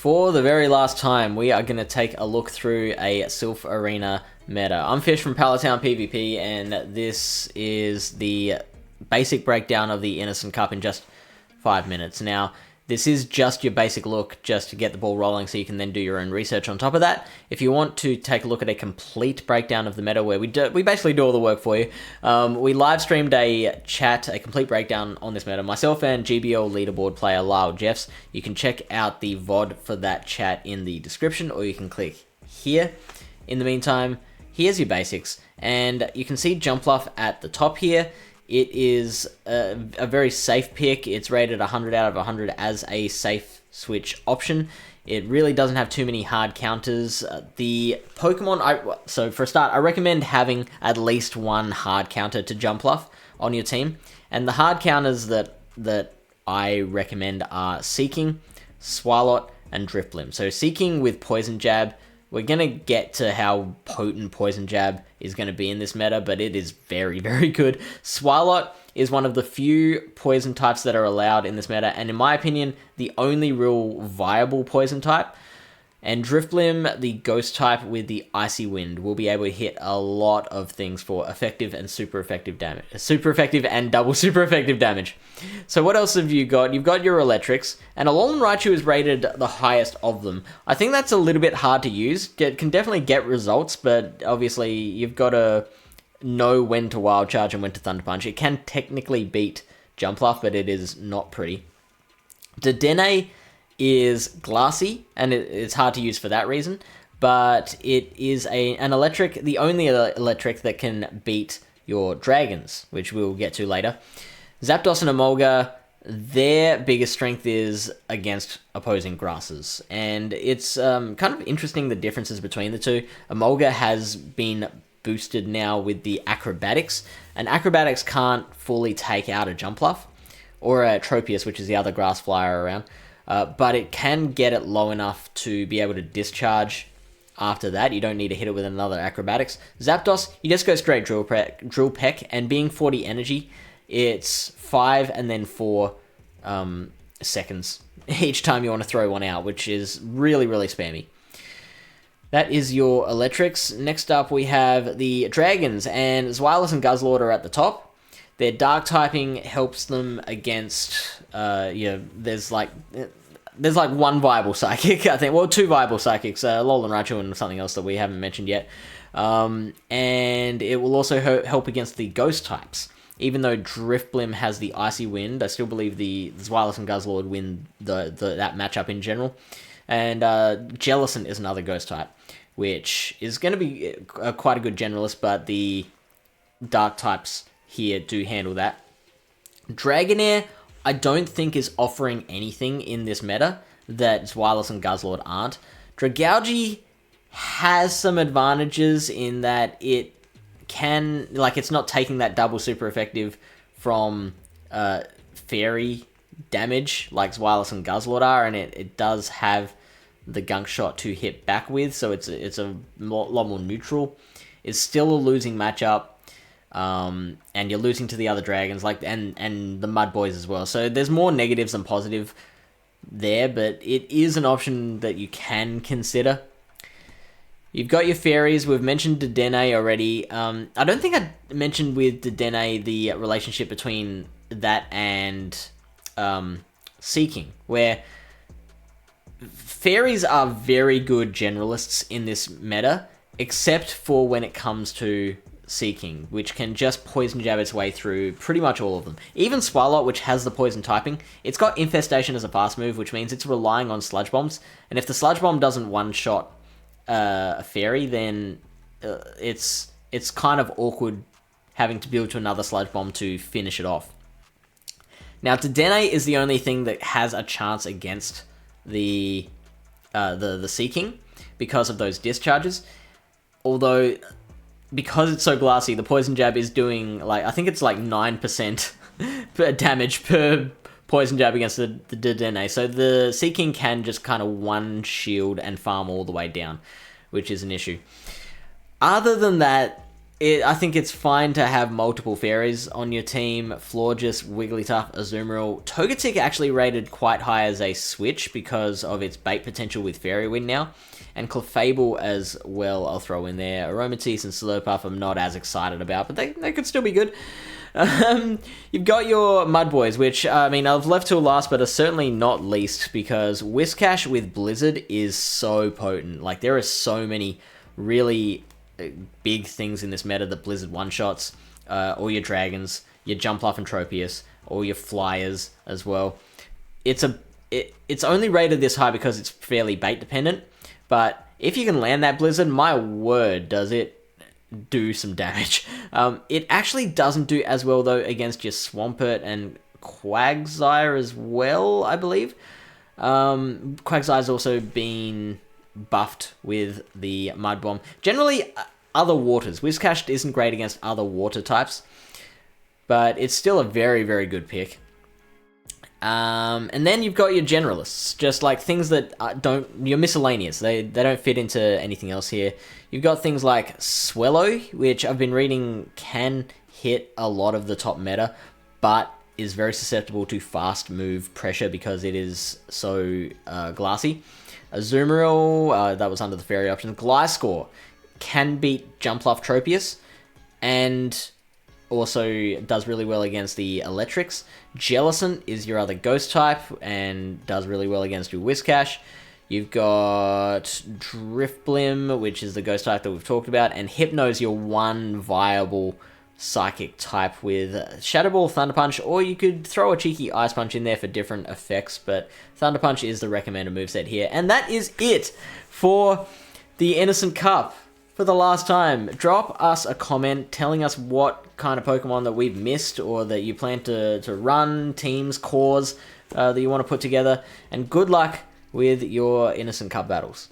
For the very last time, we are going to take a look through a Silph Arena meta. I'm Fish from Pallet Town PvP, and this is the basic breakdown of the Innocent Cup in just 5 minutes. Now, this is just your basic look, just to get the ball rolling so you can then do your own research on top of that. If you want to take a look at a complete breakdown of the meta where we basically do all the work for you, we live streamed a complete breakdown on this meta. Myself and GBL leaderboard player Lyle Jeffs. You can check out the VOD for that chat in the description, or you can click here. In the meantime, here's your basics, and you can see Jumpluff at the top here. It is a very safe pick. It's rated 100 out of 100 as a safe switch option. It really doesn't have too many hard counters. The Pokemon, so for a start, I recommend having at least one hard counter to Jumpluff on your team. And the hard counters that I recommend are Seeking, Swalot, and Drifblim. So Seeking with Poison Jab. We're going to get to how potent Poison Jab is going to be in this meta, but it is very, very good. Swalot is one of the few poison types that are allowed in this meta, and in my opinion, the only real viable poison type. And Drifblim, the ghost type with the Icy Wind, will be able to hit a lot of things for effective and super effective damage. Super effective and double super effective damage. So what else have you got? You've got your electrics, and Alolan Raichu is rated the highest of them. I think that's a little bit hard to use. It can definitely get results, but obviously you've got to know when to Wild Charge and when to Thunder Punch. It can technically beat Jumpluff, but it is not pretty. Dedenne is glassy, and it's hard to use for that reason, but it is an electric, the only electric that can beat your dragons, which we'll get to later. Zapdos and Emolga, their biggest strength is against opposing grasses, and it's kind of interesting the differences between the two. Emolga has been boosted now with the acrobatics, and acrobatics can't fully take out a Jumpluff or a Tropius, which is the other grass flyer around. But it can get it low enough to be able to discharge after that. You don't need to hit it with another acrobatics. Zapdos, you just go straight Drill Peck, and being 40 energy, it's 5 and then 4 seconds each time you want to throw one out, which is really, really spammy. That is your electrics. Next up, we have the dragons, and Zweilous and Guzzlord are at the top. Their dark typing helps them against, there's like one viable psychic, I think. Well, 2 viable psychics, Alolan Raichu and something else that we haven't mentioned yet. And it will also help against the ghost types. Even though Drifblim has the Icy Wind, I still believe the Zweilous and Guzzlord win that matchup in general. And Jellicent is another ghost type, which is going to be quite a good generalist, but the dark types here do handle that. Dragonair, I don't think is offering anything in this meta that Zweilous and Guzzlord aren't. Dragalge has some advantages in that it can, it's not taking that double super effective from fairy damage like Zweilous and Guzzlord are, and it does have the gunk shot to hit back with, so it's a lot more neutral. It's still a losing matchup. And you're losing to the other dragons, and the Mud Boys as well. So there's more negatives than positive there, but it is an option that you can consider. You've got your fairies. We've mentioned Dedenne already. I don't think I mentioned with Dedenne the relationship between that and Seeking, where fairies are very good generalists in this meta, except for when it comes to Seeking, which can just poison jab its way through pretty much all of them. Even Swalot, which has the poison typing, it's got Infestation as a fast move, which means it's relying on Sludge Bombs, and if the Sludge Bomb doesn't one-shot a fairy, then it's kind of awkward having to build to another Sludge Bomb to finish it off. Now, Dedenne is the only thing that has a chance against the Seeking because of those discharges, although because it's so glassy, the Poison Jab is doing, I think it's 9% per damage per Poison Jab against the Dedenne. So the Seeking can just kind of one shield and farm all the way down, which is an issue. Other than that, I think it's fine to have multiple fairies on your team. Florges, Wigglytuff, Azumarill. Togetic actually rated quite high as a switch because of its bait potential with Fairy Wind now. And Clefable as well, I'll throw in there. Aromatisse and Slurpuff I'm not as excited about, but they could still be good. You've got your Mud Boys, which, I mean, I've left till last, but are certainly not least, because Whiscash with Blizzard is so potent. Like, there are so many really big things in this meta that Blizzard one-shots. All your Dragons, your Jumpluff and Tropius, all your Flyers as well. It's only rated this high because it's fairly bait dependent, but if you can land that Blizzard, my word, does it do some damage. It actually doesn't do as well, though, against your Swampert and Quagsire as well, I believe. Quagsire's also been buffed with the Mud Bomb. Generally, other waters. Whiscash isn't great against other water types, but it's still a very, very good pick. And then you've got your generalists, just like things that you're miscellaneous. They don't fit into anything else here. You've got things like Swellow, which I've been reading can hit a lot of the top meta, but is very susceptible to fast move pressure because it is so glassy. Azumarill, that was under the fairy option. Gliscor can beat Jumpluff Tropius, and also does really well against the electrics. Jellicent is your other ghost type and does really well against your Whiscash. You've got Drifblim, which is the ghost type that we've talked about, and Hypno's your one viable psychic type with Shadow Ball, Thunder Punch, or you could throw a cheeky Ice Punch in there for different effects, but Thunder Punch is the recommended moveset here. And that is it for the Innocent Cup. For the last time, drop us a comment telling us what kind of Pokemon that we've missed or that you plan to run, teams, cores that you want to put together, and good luck with your Innocent Cup battles.